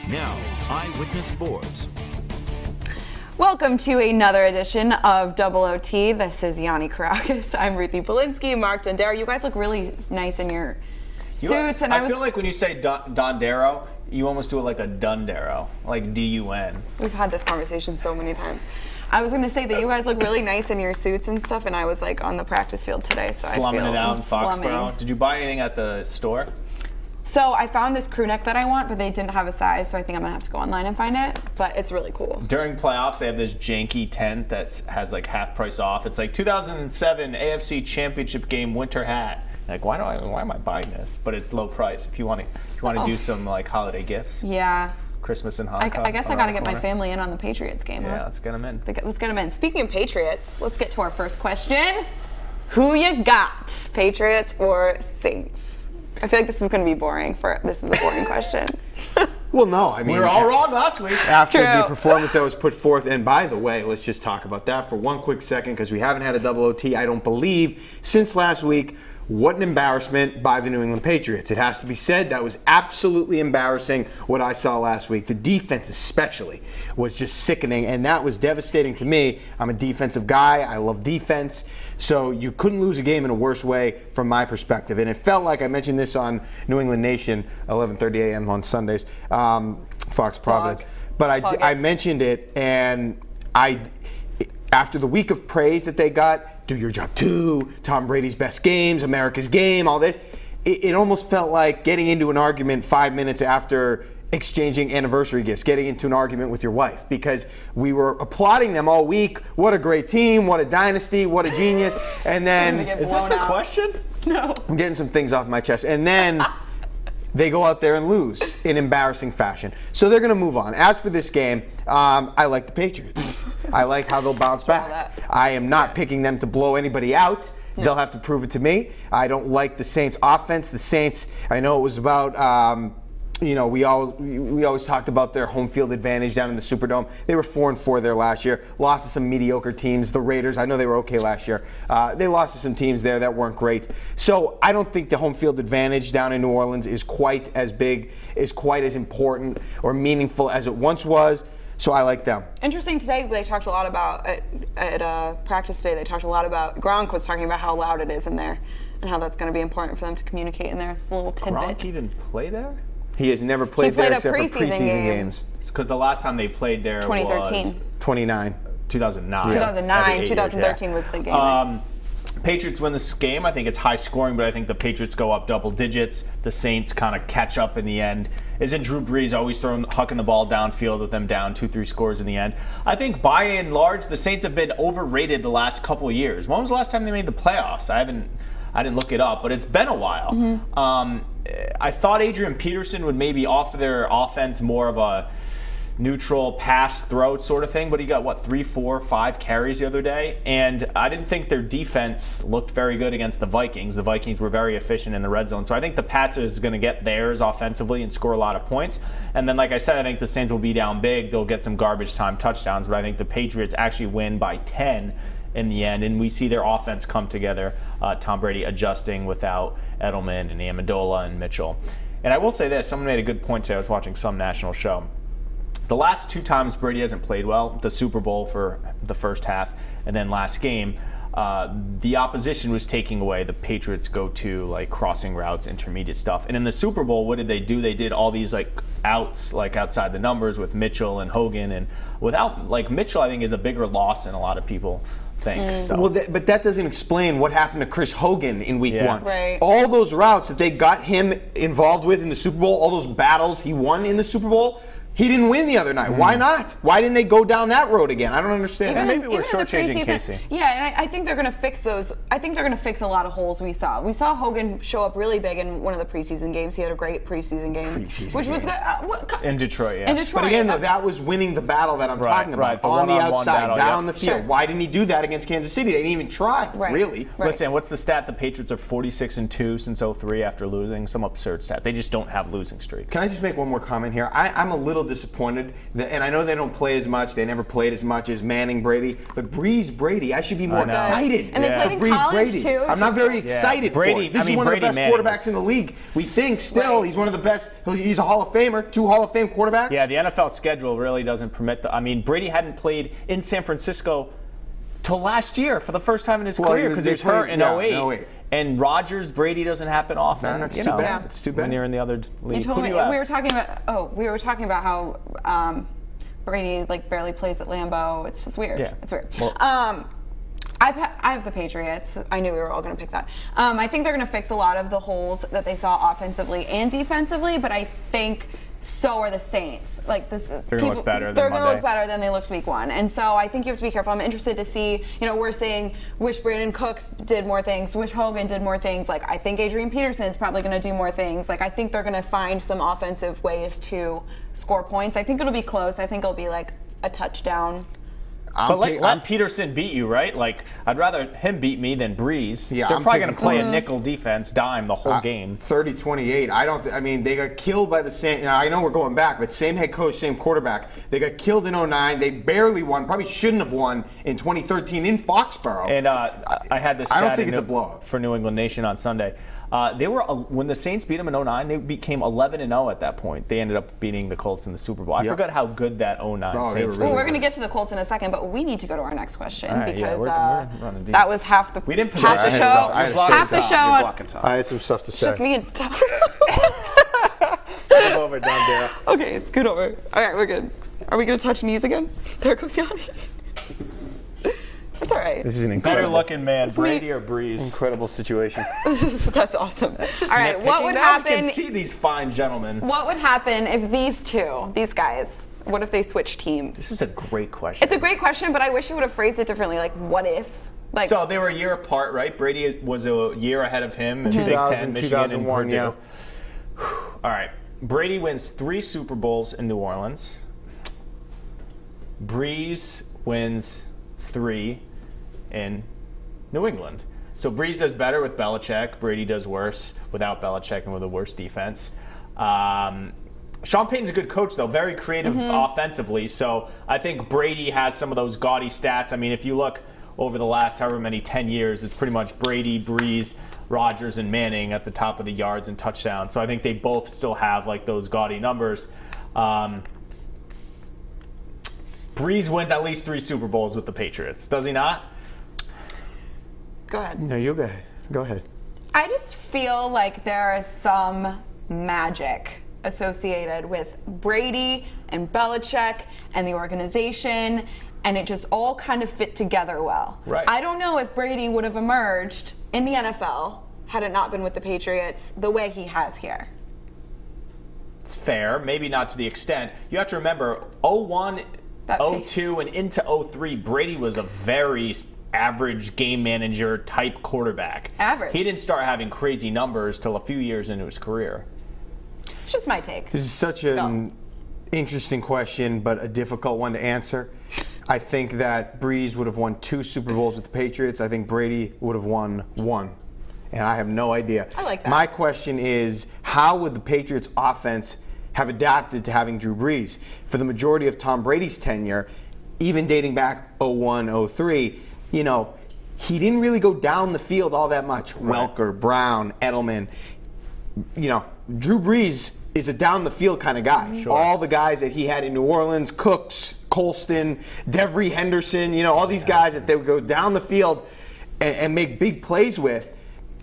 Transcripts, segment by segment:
Now, Eyewitness Sports. Welcome to another edition of Double OT. This is Yanni Karakis. I'm Ruthie Polinsky, Mark Dondero. You guys look really nice in your suits. And I feel like when you say Dondero, you almost do it like a Dundero, like D-U-N. We've had this conversation so many times. I was going to say that you guys look really nice in your suits and stuff, and I was like on the practice field today, so Slumming I feel it out in slumming. Foxborough. Did you buy anything at the store? So I found this crew neck that I want, but they didn't have a size, so I think I'm going to have to go online and find it, but it's really cool. During playoffs, they have this janky tent that has like half price off. It's like 2007 AFC Championship game winter hat. Like, why am I buying this? But it's low price if you want to do some like holiday gifts. Yeah. Christmas and Hanukkah. I guess I got to get my family in on the Patriots game. Yeah, huh? let's get them in. Let's get them in. Speaking of Patriots, let's get to our first question. Who you got, Patriots or Saints? I feel like this is going to be boring. This is a boring question. Well, no, I mean, we were all wrong last week. After the performance that was put forth, and by the way, let's just talk about that for one quick second because we haven't had a double OT, I don't believe, since last week. What an embarrassment by the New England Patriots. It has to be said, that was absolutely embarrassing what I saw last week. The defense especially was just sickening, and that was devastating to me. I'm a defensive guy. I love defense. So you couldn't lose a game in a worse way from my perspective. And it felt like, I mentioned this on New England Nation, 11:30 a.m. on Sundays, Fox Providence. But I mentioned it, and after the week of praise that they got, do your job too, Tom Brady's best games, America's game, all this. It almost felt like getting into an argument 5 minutes after exchanging anniversary gifts, getting into an argument with your wife, because we were applauding them all week. What a great team, what a dynasty, what a genius. And then, is this the question? No. I'm getting some things off my chest. And then they go out there and lose in embarrassing fashion. So they're going to move on. As for this game, I like the Patriots. I like how they'll bounce back. I am not picking them to blow anybody out. No. They'll have to prove it to me. I don't like the Saints' offense. The Saints, I know it was about, we always talked about their home field advantage down in the Superdome. They were 4-4 there last year. Lost to some mediocre teams. The Raiders, I know they were okay last year. They lost to some teams there that weren't great. So I don't think the home field advantage down in New Orleans is quite as big, is quite as important or meaningful as it once was. So I like them. Interesting today, they talked a lot about, at practice today, they talked a lot about, Gronk was talking about how loud it is in there and how that's going to be important for them to communicate in there. It's a little tidbit. Gronk even play there? He has never played there except for preseason games. Because the last time they played there 2013. was 2009. 2009. 2009, 2013 was the game. Patriots win this game. I think it's high scoring, but I think the Patriots go up double digits. The Saints kind of catch up in the end. Isn't Drew Brees always hucking the ball downfield with them down 2-3 scores in the end? I think by and large, the Saints have been overrated the last couple of years. When was the last time they made the playoffs? I didn't look it up, but it's been a while. Mm-hmm. I thought Adrian Peterson would maybe offer their offense more of a neutral pass throw sort of thing, but he got 3, 4, 5 carries the other day, and I didn't think their defense looked very good against the Vikings. The Vikings were very efficient in the red zone, so I think the Pats is going to get theirs offensively and score a lot of points. And then, like I said, I think the Saints will be down big. They'll get some garbage time touchdowns, but I think the Patriots actually win by 10 in the end, and we see their offense come together. Tom Brady adjusting without Edelman and Amendola and Mitchell. And I will say this, someone made a good point today. I was watching some national show. The last 2 times Brady hasn't played well, the Super Bowl for the first half, and then last game, the opposition was taking away the Patriots' go-to, like crossing routes, intermediate stuff. And in the Super Bowl, what did they do? They did all these like outs, like outside the numbers with Mitchell and Hogan, and without Mitchell, I think is a bigger loss than a lot of people think. So. Well, but that doesn't explain what happened to Chris Hogan in Week 1. Right. All those routes that they got him involved with in the Super Bowl, all those battles he won in the Super Bowl. He didn't win the other night. Why not? Why didn't they go down that road again? I don't understand. Maybe we're shortchanging Casey. Yeah, and I think they're going to fix those. I think they're going to fix a lot of holes we saw. We saw Hogan show up really big in one of the preseason games. He had a great preseason game. Was good. In Detroit, yeah. In Detroit. But again, though, that was winning the battle that I'm talking about. On the outside, down the field. Sure. Why didn't he do that against Kansas City? They didn't even try, really. Right. Listen, what's the stat? The Patriots are 46-2 since 2003 after losing. Some absurd stat. They just don't have losing streak. Can I just make one more comment here? I'm a little disappointed. And I know they don't play as much. They never played as much as Manning, Brady. But Brees, Brady, I should be more excited. And they played in Brees, college, Brady. too. I'm not very excited for Brady, it. This is one Brady of the best Manning quarterbacks in the league. We think still he's one of the best. He's a Hall of Famer. 2 Hall of Fame quarterbacks. Yeah, the NFL schedule really doesn't permit Brady hadn't played in San Francisco till last year for the first time in his career because he was hurt in 08. And Rodgers, Brady doesn't happen often. That's too bad. It's too bad. When you're in the other league. We were talking about how Brady barely plays at Lambeau. It's just weird. Yeah. It's weird. Well, I have the Patriots. I knew we were all going to pick that. I think they're going to fix a lot of the holes that they saw offensively and defensively, but I think so are the Saints. They're going to look better. They're going to look better than they looked week 1, and so I think you have to be careful. I'm interested to see. We're saying wish Brandon Cooks did more things, wish Hogan did more things. I think Adrian Peterson's probably going to do more things. I think they're going to find some offensive ways to score points. I think it'll be close. I think it'll be a touchdown. But let Peterson beat you, right? I'd rather him beat me than Brees. Yeah, they're probably going to play a nickel defense, dime the whole game. 30-28. They got killed by the same. I know we're going back, but same head coach, same quarterback. They got killed in 09. They barely won. Probably shouldn't have won in 2013 in Foxborough. And I had this. I don't think it's a blowout for New England Nation on Sunday. They were when the Saints beat them in 09. They became 11-0 at that point. They ended up beating the Colts in the Super Bowl. I forgot how good that 09 Saints team. We're going to get to the Colts in a second, but we need to go to our next question because we're running deep. that was half the show. Half the show. I had some stuff to say. Just me and Tom. Scoot over, down there. Okay, scoot over. All right, we're good. Are we going to touch knees again? There goes Yanni. It's all right. This is an incredible looking man, Brady or Brees. Incredible situation. That's awesome. All right, what would happen? You can see these fine gentlemen. What would happen if these guys, what if they switch teams? This is a great question. It's a great question, but I wish you would have phrased it differently. What if? So they were a year apart, right? Brady was a year ahead of him in Big Ten, Michigan, and Purdue. Yeah. All right. Brady wins 3 Super Bowls in New Orleans. Brees wins 3 in New England. So Brees does better with Belichick. Brady does worse without Belichick and with a worse defense. Sean Payton's a good coach, though, very creative offensively. So I think Brady has some of those gaudy stats. If you look over the last however many 10 years, it's pretty much Brady, Brees, Rodgers, and Manning at the top of the yards and touchdowns. So I think they both still have those gaudy numbers. Brees wins at least 3 Super Bowls with the Patriots. Does he not? Go ahead. No, you go ahead. I just feel like there is some magic associated with Brady and Belichick and the organization, and it just all kind of fit together well. Right. I don't know if Brady would have emerged in the NFL had it not been with the Patriots the way he has here. It's fair, maybe not to the extent. You have to remember, 01, 02, and into 03, Brady was a very average game manager type quarterback. Average. He didn't start having crazy numbers till a few years into his career. It's just my take. This is such an interesting question, but a difficult one to answer. I think that Brees would have won 2 Super Bowls with the Patriots. I think Brady would have won 1. And I have no idea. I like that. My question is, how would the Patriots offense have adapted to having Drew Brees? For the majority of Tom Brady's tenure, even dating back 01, 03, he didn't really go down the field all that much. Right. Welker, Brown, Edelman. Drew Brees is a down the field kind of guy. Sure. All the guys that he had in New Orleans, Cooks, Colston, Devery Henderson, all these guys that they would go down the field and make big plays with.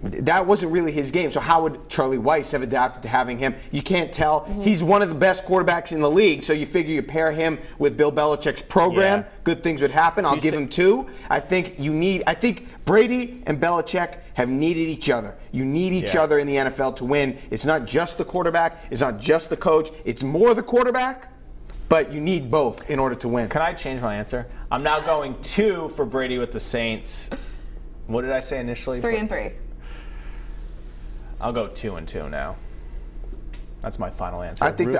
That wasn't really his game. So how would Charlie Weiss have adapted to having him? You can't tell. Mm-hmm. He's one of the best quarterbacks in the league. So you figure you pair him with Bill Belichick's program, good things would happen. So I'll give him 2. I think Brady and Belichick have needed each other. You need each other in the NFL to win. It's not just the quarterback. It's not just the coach. It's more the quarterback. But you need both in order to win. Can I change my answer? I'm now going 2 for Brady with the Saints. What did I say initially? 3 and 3. I'll go 2 and 2 now. That's my final answer. I think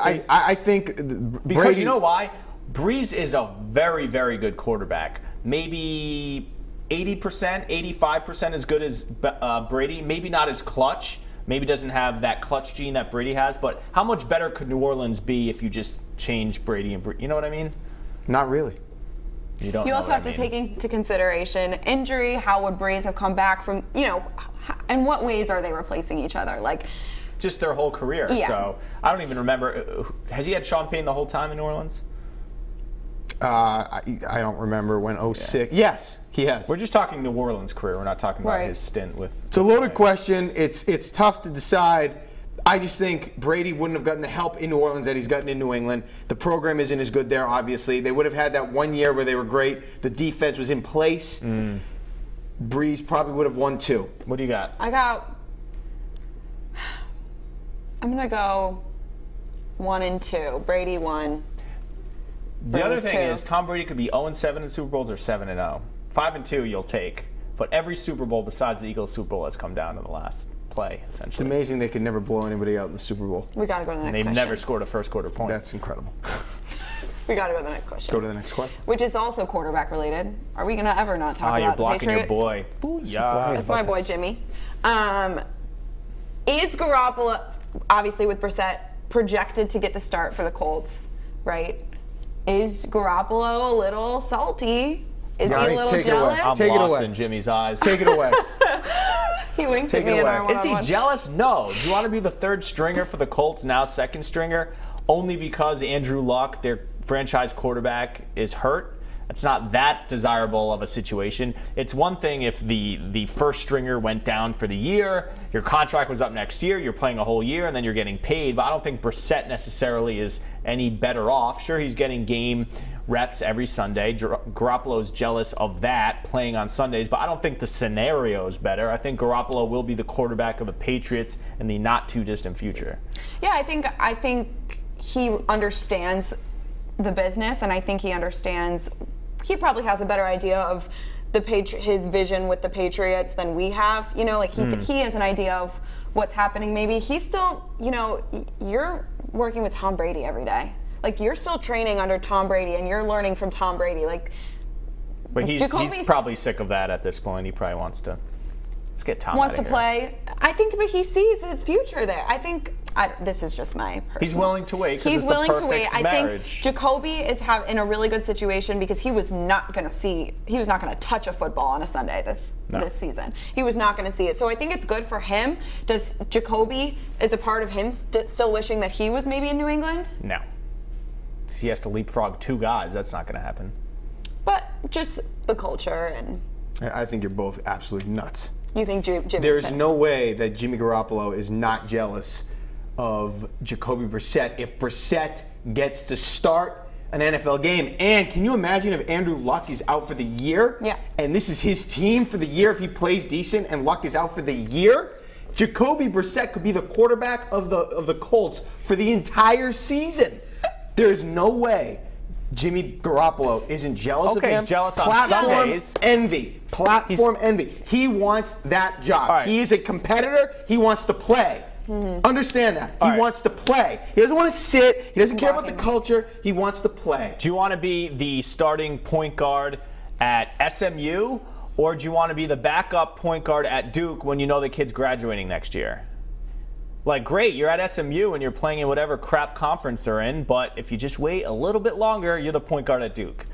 because Brady, you know why? Brees is a very, very good quarterback. Maybe 80%, 85% as good as Brady. Maybe not as clutch, Maybe doesn't have that clutch gene that Brady has, but how much better could New Orleans be if you just change Brady and Brady? You know what I mean? Not really. You don't. You know also what have I to mean. take into consideration injury. How would Brees have come back from? In what ways are they replacing each other? Like, just their whole career. Yeah. So I don't even remember. Has he had Sean Payton the whole time in New Orleans? I don't remember when 06. Yeah. Yes, he has. We're just talking New Orleans career. We're not talking about Right. his stint with. It's a loaded question. It's tough to decide. I just think Brady wouldn't have gotten the help in New Orleans that he's gotten in New England. The program isn't as good there, obviously. They would have had that 1 year where they were great. The defense was in place. Brees probably would have won 2. What do you got? I'm gonna go 1 and 2. Brady 1. The other Brees thing 2. is Tom Brady could be 0-7 in Super Bowls or 7-0. 5-2 you'll take, but every Super Bowl besides the Eagles Super Bowl has come down to the last play, It's essentially. amazing they could never blow anybody out in the Super Bowl. We gotta go to the next They've question. never scored a first quarter point. That's incredible. We gotta go to the next question. Go to the next question. Which is also quarterback related. Are we gonna ever not talk about You're the blocking Patriots? your boy. Booyah. That's my boy Jimmy. Is Garoppolo, obviously with Brissett, projected to get the start for the Colts, right? Is Garoppolo a little salty? Is he Johnny, a little take it away. jealous? I'm Take it lost away. in Jimmy's eyes. Take it away. He winked Take at me it in away. our Is he one-on-one. jealous? No. Do you want to be the third stringer for the Colts, now second stringer, only because Andrew Luck, their franchise quarterback, is hurt? It's not that desirable of a situation. It's one thing if the first stringer went down for the year, your contract was up next year, you're playing a whole year, and then you're getting paid. But I don't think Brissett necessarily is any better off. Sure, he's getting game reps every Sunday. Garoppolo's jealous of that, playing on Sundays, but I don't think the scenario is better. I think Garoppolo will be the quarterback of the Patriots in the not-too-distant future. Yeah, I think he understands the business, and I think he understands. He probably has a better idea of his vision with the Patriots than we have. You know, like he has an idea of what's happening. Maybe he's still, you're working with Tom Brady every day. Like, you're still training under Tom Brady, and you're learning from Tom Brady. Like, But he's Jacoby's- probably sick of that at this point. He probably wants to. Let's get Tom wants outta to here. play. I think, but he sees his future there. I think. This is just my personal. He's willing to wait 'cause He's it's the willing to wait. perfect I marriage. think Jacoby is in a really good situation because he was not going to touch a football on a Sunday this season. He was not going to see it. So I think it's good for him. Does Jacoby, is a part of him still wishing that he was maybe in New England? No. 'Cause he has to leapfrog 2 guys. That's not going to happen. But just the culture, and I think you're both absolutely nuts. you think Jimmy's There's pissed. no way that Jimmy Garoppolo is not jealous of Jacoby Brissett if Brissett gets to start an NFL game. And can you imagine if Andrew Luck is out for the year? Yeah. And this is his team for the year if he plays decent and Luck is out for the year? Jacoby Brissett could be the quarterback of the Colts for the entire season. There's no way Jimmy Garoppolo isn't jealous of Okay, him. he's jealous on Platform Sundays. envy. Platform envy. He wants that job. All right. He is a competitor. He wants to play. Understand that. He right. wants to play. He doesn't want to sit. He doesn't care about the Walking. culture. He wants to play. Do you want to be the starting point guard at SMU, or do you want to be the backup point guard at Duke when you know the kid's graduating next year? Like, great, you're at SMU and you're playing in whatever crap conference they're in, but if you just wait a little bit longer, you're the point guard at Duke.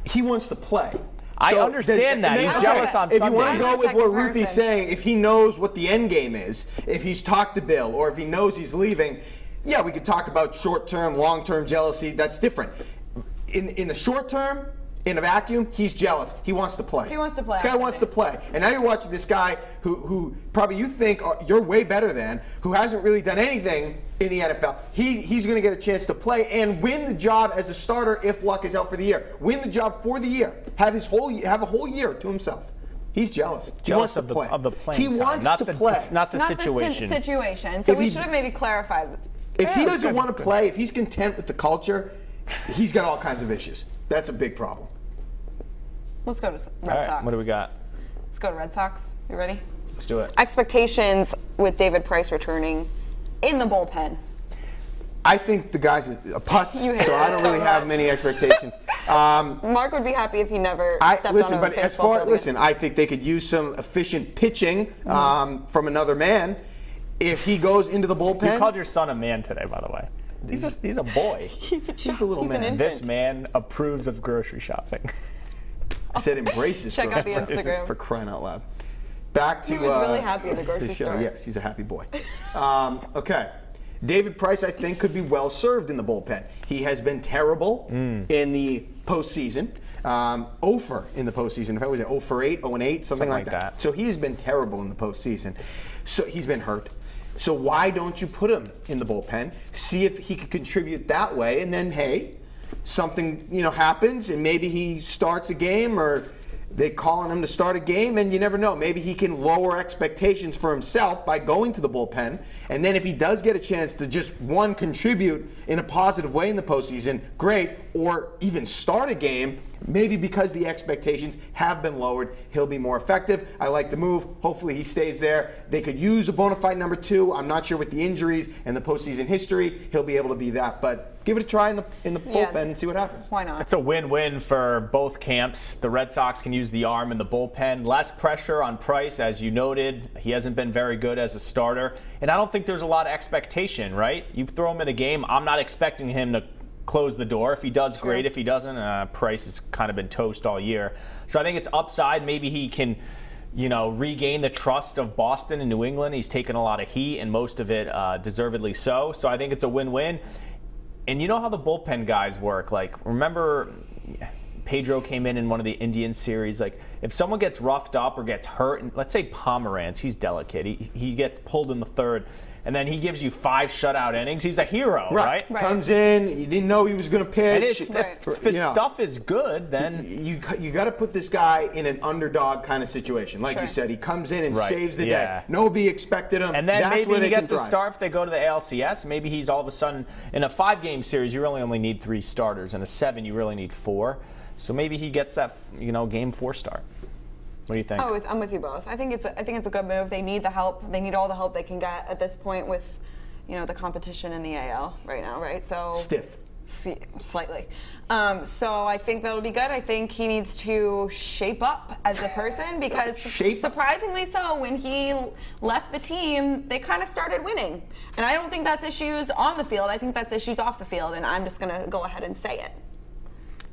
He wants to play. I understand that. He's jealous on If you want to Sundays. go with That what comparison. Ruthie's saying, if he knows what the end game is, if he's talked to Bill, or if he knows he's leaving, yeah, we could talk about short-term, long-term jealousy. That's different. In the short term, in a vacuum, he's jealous. He wants to play. He wants to play. This guy wants to play. And now you're watching this guy who probably you think you're way better than, who hasn't really done anything in the NFL. He's going to get a chance to play and win the job as a starter if Luck is out for the year. Win the job for the year. Have a whole year to himself. He's jealous. He wants Jealous to of the- play. of the playing He time, wants not to the- play. it's not the Not situation. the situation. So If we he- should have maybe clarified. If he Yeah, doesn't good. want to play, if he's content with the culture, he's got all kinds of issues. That's a big problem. Let's go to Red All right, Sox. what do we got? Let's go to Red Sox. You ready? Let's do it. Expectations with David Price returning in the bullpen. I think the guy's a putz, You hate so I it don't so really have much. many expectations. Mark would be happy if he never stepped on a But as baseball far field listen, again. I think they could use some efficient pitching from another man. if he goes into the bullpen. You called your son a man today, by the way. He's a boy. He's a little man. This man approves of grocery shopping. I said embraces Check out the grocery shopping, Instagram. for crying out loud. Back to He was really happy in the grocery store. Yes, he's a happy boy. Okay. David Price, I think, could be well served in the bullpen. He has been terrible in the postseason. 0 in the postseason. If I was 0 for 8, 0 and 8, something like that. So he's been terrible in the postseason. So he's been hurt. So why don't you put him in the bullpen? See if he could contribute that way, and then hey, something happens, and maybe he starts a game, or they call on him to start a game, and you never know. Maybe he can lower expectations for himself by going to the bullpen, and then if he does get a chance to just contribute in a positive way in the postseason, great, or even start a game, maybe because the expectations have been lowered, he'll be more effective. I like the move. Hopefully he stays there. They could use a bona fide number 2. I'm not sure with the injuries and the postseason history, he'll be able to be that, but give it a try in the bullpen and see what happens. Why not? It's a win-win for both camps. The Red Sox can use the arm in the bullpen. Less pressure on Price, as you noted. He hasn't been very good as a starter. And I don't think there's a lot of expectation, right? You throw him in a game, I'm not expecting him to close the door. If he does, great. If he doesn't, Price has kind of been toast all year. So I think it's upside. Maybe he can regain the trust of Boston and New England. He's taken a lot of heat, and most of it deservedly so. So I think it's a win-win. And you know how the bullpen guys work. Like, remember Pedro came in one of the Indian series. Like, if someone gets roughed up or gets hurt, and let's say Pomeranz, he's delicate. He gets pulled in the third, and then he gives you 5 shutout innings. He's a hero, right? Comes in, you didn't know he was going to pitch. And if his stuff is good, then you got to put this guy in an underdog kind of situation. Like you said, he comes in and saves the day. Nobody expected him. And then that's maybe he gets a start if they go to the ALCS. Maybe he's all of a sudden, in a 5-game series, you really only need 3 starters. In a 7, you really need 4. So maybe he gets that, game 4 start. What do you think? I'm with you both. I think it's a good move. They need the help. They need all the help they can get at this point with, the competition in the AL right now, right? So stiff. Slightly. So I think that'll be good. I think he needs to shape up as a person because surprisingly so, when he left the team, they kind of started winning. And I don't think that's issues on the field. I think that's issues off the field, and I'm just going to go ahead and say it.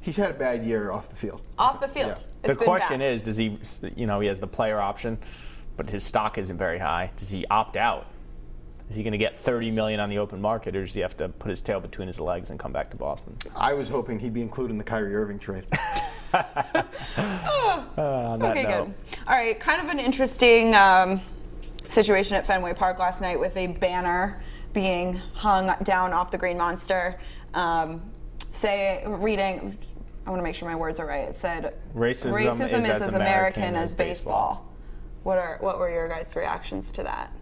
He's had a bad year off the field. Off the field. Yeah. The question is, does he, he has the player option, but his stock isn't very high. Does he opt out? Is he going to get $30 million on the open market, or does he have to put his tail between his legs and come back to Boston? I was hoping he'd be included in the Kyrie Irving trade. Okay, good. All right, kind of an interesting situation at Fenway Park last night with a banner being hung down off the Green Monster. Reading, I want to make sure my words are right. It said, "Racism is as American as baseball." What were your guys' reactions to that?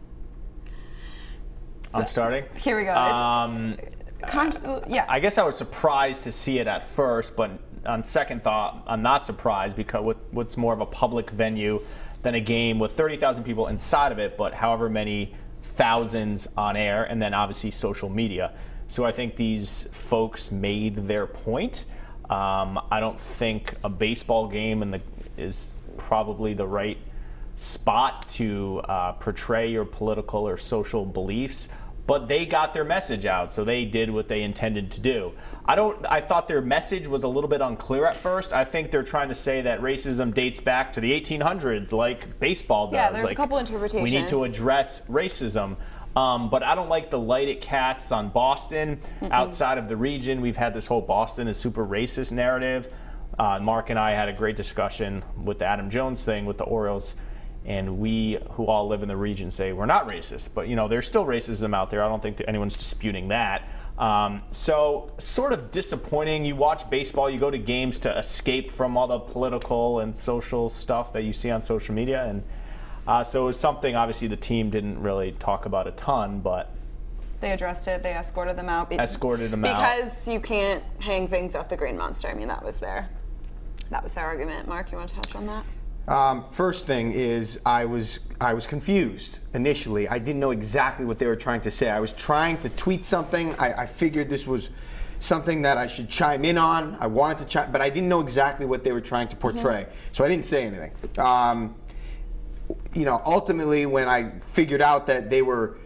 I'm starting. Here we go. Yeah. I guess I was surprised to see it at first, but on second thought, I'm not surprised because what's more of a public venue than a game with 30,000 people inside of it, but however many thousands on air, and then obviously social media. So I think these folks made their point. I don't think a baseball game is probably the right spot to portray your political or social beliefs, but they got their message out, so they did what they intended to do. I thought their message was a little bit unclear at first. I think they're trying to say that racism dates back to the 1800s, like baseball does. Yeah, there's a couple interpretations. We need to address racism. But I don't like the light it casts on Boston. Outside of the region, we've had this whole Boston is super racist narrative. Mark and I had a great discussion with the Adam Jones thing with the Orioles, and we, who all live in the region, say we're not racist. But, there's still racism out there. I don't think that anyone's disputing that. So sort of disappointing. You watch baseball, you go to games to escape from all the political and social stuff that you see on social media, and so it was something, obviously, the team didn't really talk about a ton, but they addressed it. They escorted them out. Because you can't hang things off the Green Monster. I mean, that was their argument. Mark, you want to touch on that? First thing is I was confused initially. I didn't know exactly what they were trying to say. I was trying to tweet something. I figured this was something that I should chime in on. I wanted to chime, but I didn't know exactly what they were trying to portray. So I didn't say anything. Ultimately, when I figured out that they were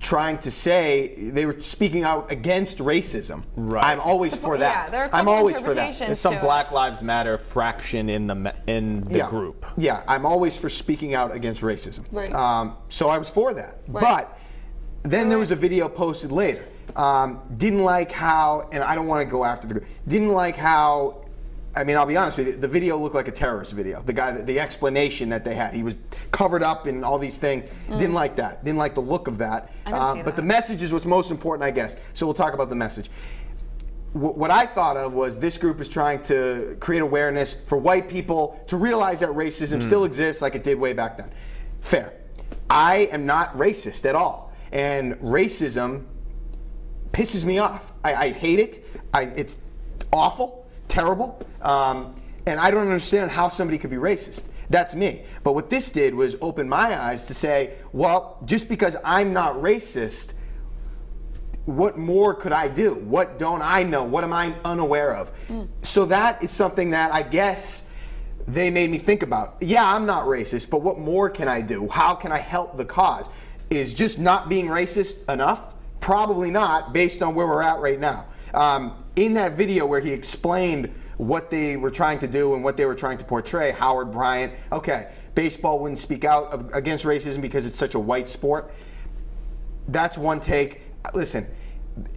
trying to say they were speaking out against racism. Right. I'm always for that. Yeah, there are a I'm couple always for that. interpretations There's some to it. Black Lives Matter fraction in the group. Yeah, I'm always for speaking out against racism. Right. So I was for that. Right. But then there was a video posted later. Didn't like how, and I don't want to go after the group, didn't like how, I mean, I'll be honest with you, the video looked like a terrorist video. The explanation that they had, he was covered up in all these things. Didn't like that. Didn't like the look of that. I didn't see but that. the message is what's most important, I guess. So we'll talk about the message. What I thought of was this group is trying to create awareness for white people to realize that racism still exists like it did way back then. Fair. I am not racist at all. And racism pisses me off. I hate it. It's awful. Terrible, and I don't understand how somebody could be racist. That's me. But what this did was open my eyes to say, well, just because I'm not racist, what more could I do? What don't I know? What am I unaware of? So that is something that I guess they made me think about. Yeah, I'm not racist, but what more can I do? How can I help the cause? Is just not being racist enough? Probably not, based on where we're at right now. In that video where he explained what they were trying to do and what they were trying to portray, Howard Bryant, okay, baseball wouldn't speak out against racism because it's such a white sport. That's one take. Listen,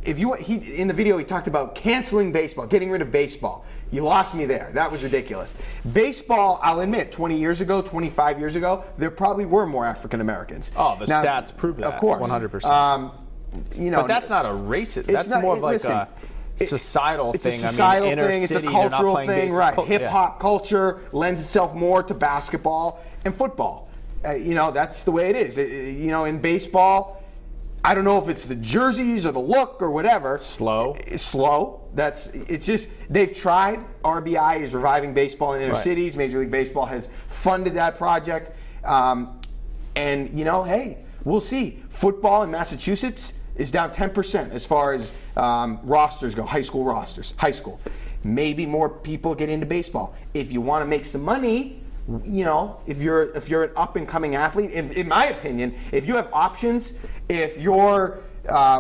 in the video he talked about canceling baseball, getting rid of baseball. You lost me there. That was ridiculous. Baseball, I'll admit, 20 years ago, 25 years ago, there probably were more African Americans. Oh, the stats prove that. Of course. 100%. But that's not a racist. That's more of like a societal thing. It's a societal thing. It's a cultural thing, right? Hip Hip hop culture lends itself more to basketball and football. That's the way it is. In baseball, I don't know if it's the jerseys or the look or whatever. Slow. It's slow. It's just they've tried. RBI is reviving baseball in inner cities. Major League Baseball has funded that project, and hey, we'll see. Football in Massachusetts is down 10% as far as rosters go, high school rosters. High school. Maybe more people get into baseball. If you want to make some money, if you're an up and coming athlete, in my opinion, if you have options, if you're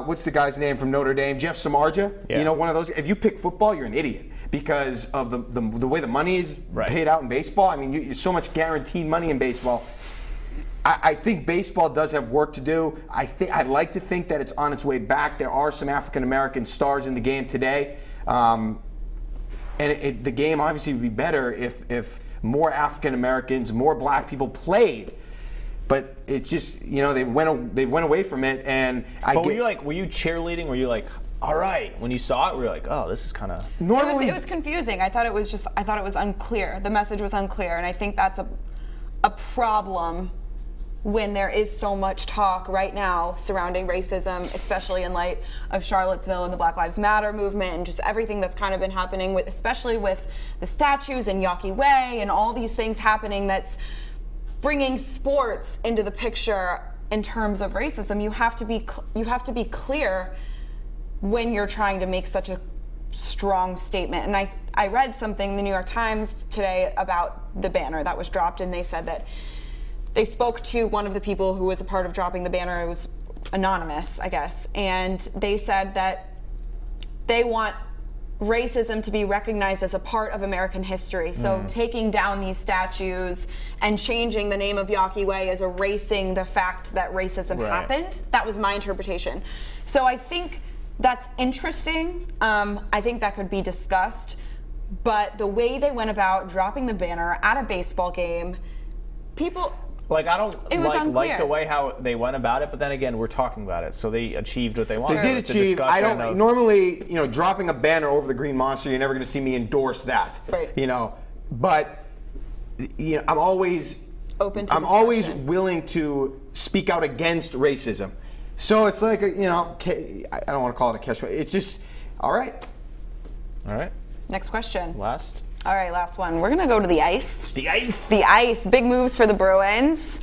what's the guy's name from Notre Dame, Jeff Samardzija, one of those. If you pick football, you're an idiot because of the way the money is paid out in baseball. I mean, you so much guaranteed money in baseball. I think baseball does have work to do. I'd like to think that it's on its way back. There are some African American stars in the game today, and the game obviously would be better if more African Americans, more black people played. But it's just they went away from it, and were you cheerleading? Were you like, all right, when you saw it, were you like, oh, this is kind of normally it was confusing. I thought it was unclear. The message was unclear, and I think that's a problem when there is so much talk right now surrounding racism, especially in light of Charlottesville and the Black Lives Matter movement and just everything that's kind of been happening, especially with the statues and Yawkey Way and all these things happening that's bringing sports into the picture in terms of racism. You have to be clear when you're trying to make such a strong statement. And I read something in the New York Times today about the banner that was dropped, and they said that they spoke to one of the people who was a part of dropping the banner. It was anonymous, I guess. And they said that they want racism to be recognized as a part of American history. So taking down these statues and changing the name of Yawkey Way is erasing the fact that racism happened. That was my interpretation. So I think that's interesting. I think that could be discussed. But the way they went about dropping the banner at a baseball game, people... I don't like the way how they went about it, but then again, we're talking about it, so they achieved what they wanted. They did achieve. I don't normally, dropping a banner over the Green Monster. You're never going to see me endorse that. Right. But I'm always open to. I'm always willing to speak out against racism. So it's like I don't want to call it a catch. It's just all right. All right. Next question. Last. All right, last one. We're going to go to the ice. The ice. The ice. Big moves for the Bruins.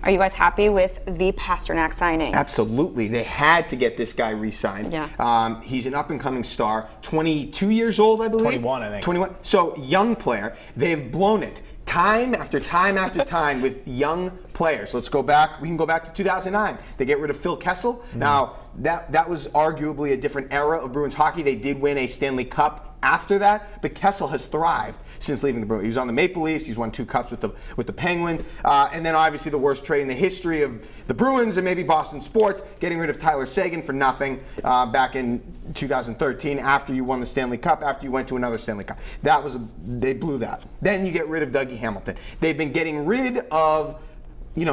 Are you guys happy with the Pastrnak signing? Absolutely. They had to get this guy re-signed. Yeah. He's an up-and-coming star. 22 years old, I believe. 21, I think. 21. So, young player. They've blown it. time after time after time with young players. Let's go back. We can go back to 2009. They get rid of Phil Kessel. Now, that was arguably a different era of Bruins hockey. They did win a Stanley Cup after that, but Kessel has thrived since leaving the Bruins. He was on the Maple Leafs. He's won 2 cups with the Penguins, and then obviously the worst trade in the history of the Bruins and maybe Boston sports, getting rid of Tyler Seguin for nothing back in 2013 after you won the Stanley Cup, after you went to another Stanley Cup. They blew that. Then you get rid of Dougie Hamilton. They've been getting rid of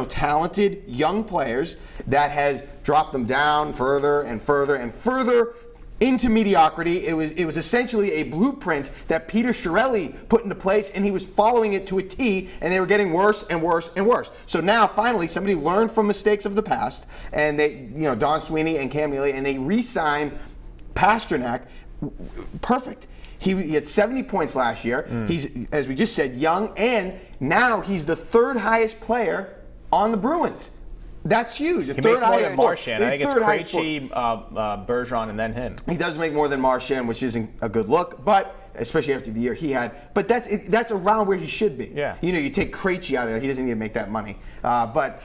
talented young players that has dropped them down further and further and further into mediocrity. It was essentially a blueprint that Peter Chiarelli put into place, and he was following it to a T, and they were getting worse and worse and worse. So now, finally, somebody learned from mistakes of the past, and they, Don Sweeney and Cam Neely, and they re-signed Pastrnak. Perfect. He had 70 points last year. He's, as we just said, young, and now he's the 3rd highest player on the Bruins. That's huge. He makes more than Marchand. I think it's Krejci, Bergeron, and then him. He does make more than Marchand, which isn't a good look, but especially after the year he had. But that's around where he should be. Yeah. You take Krejci out of there, he doesn't need to make that money. But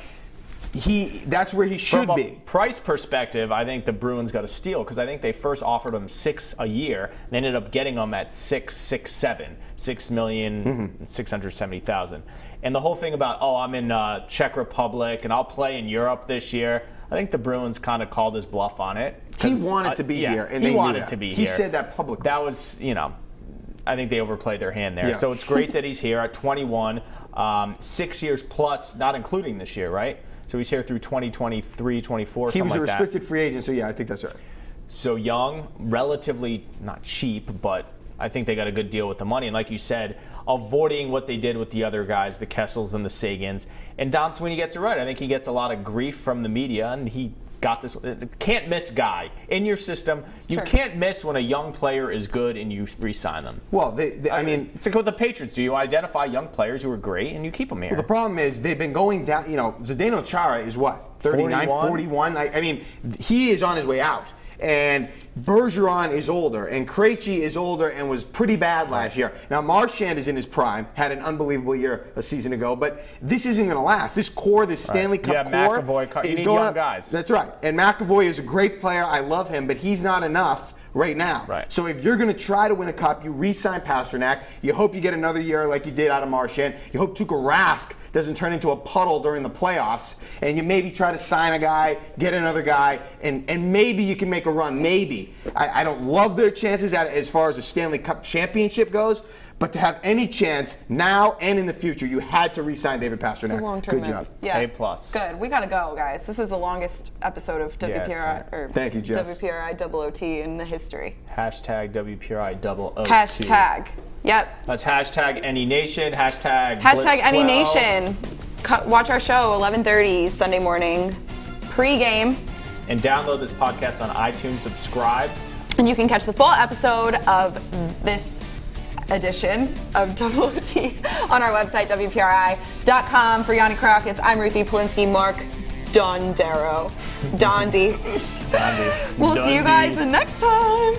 that's where he should be. From a price perspective, I think the Bruins got a steal because I think they first offered him $6 a year. And they ended up getting him at $6,670,000. And the whole thing about, I'm in Czech Republic and I'll play in Europe this year. I think the Bruins kind of called his bluff on it. He wanted to be here, and he wanted to be here. He said that publicly. That was, I think they overplayed their hand there. Yeah. So it's great that he's here at 21, 6 years plus, not including this year, right? So he's here through 2023, 24, something like that. He was a restricted free free agent, so yeah, I think that's right. So young, relatively not cheap, but I think they got a good deal with the money. And like you said, avoiding what they did with the other guys, the Kessels and the Sagans. And Don Sweeney gets it right. I think he gets a lot of grief from the media, and he got this can't miss guy in your system. You can't miss when a young player is good and you re-sign them. Well, I mean, it's like what the Patriots do. You identify young players who are great and you keep them here. Well, the problem is they've been going down. Zdeno Chara is what, 39, 41? I mean, he is on his way out. And Bergeron is older, and Krejci is older and was pretty bad last year. Now, Marchand is in his prime, had an unbelievable year a season ago, but this isn't going to last. This core, this Stanley Cup core, is going young guys. That's right. And McAvoy is a great player. I love him, but he's not enough right now. Right. So if you're going to try to win a cup, you re-sign Pastrnak. You hope you get another year like you did out of Marchand. You hope Tuukka Rask doesn't turn into a puddle during the playoffs, and you maybe try to sign a guy, get another guy, and maybe you can make a run. Maybe. I don't love their chances as far as the Stanley Cup championship goes, but to have any chance now and in the future, you had to re-sign David Pastrnak. It's a long-term Good job. Yeah. A+. Good. We got to go, guys. This is the longest episode of WPRI, Thank you, Jess. WPRI OOT in the history. Hashtag WPRI OOT. Hashtag. Yep. That's hashtag AnyNation. Hashtag AnyNation. Watch our show 11:30 Sunday morning pre-game. And download this podcast on iTunes. Subscribe. And you can catch the full episode of this edition of WOT on our website, WPRI.com. For Yanni Karakis, I'm Ruthie Polinsky, Mark Dondero. Dondi. Dondi. We'll see you guys the next time.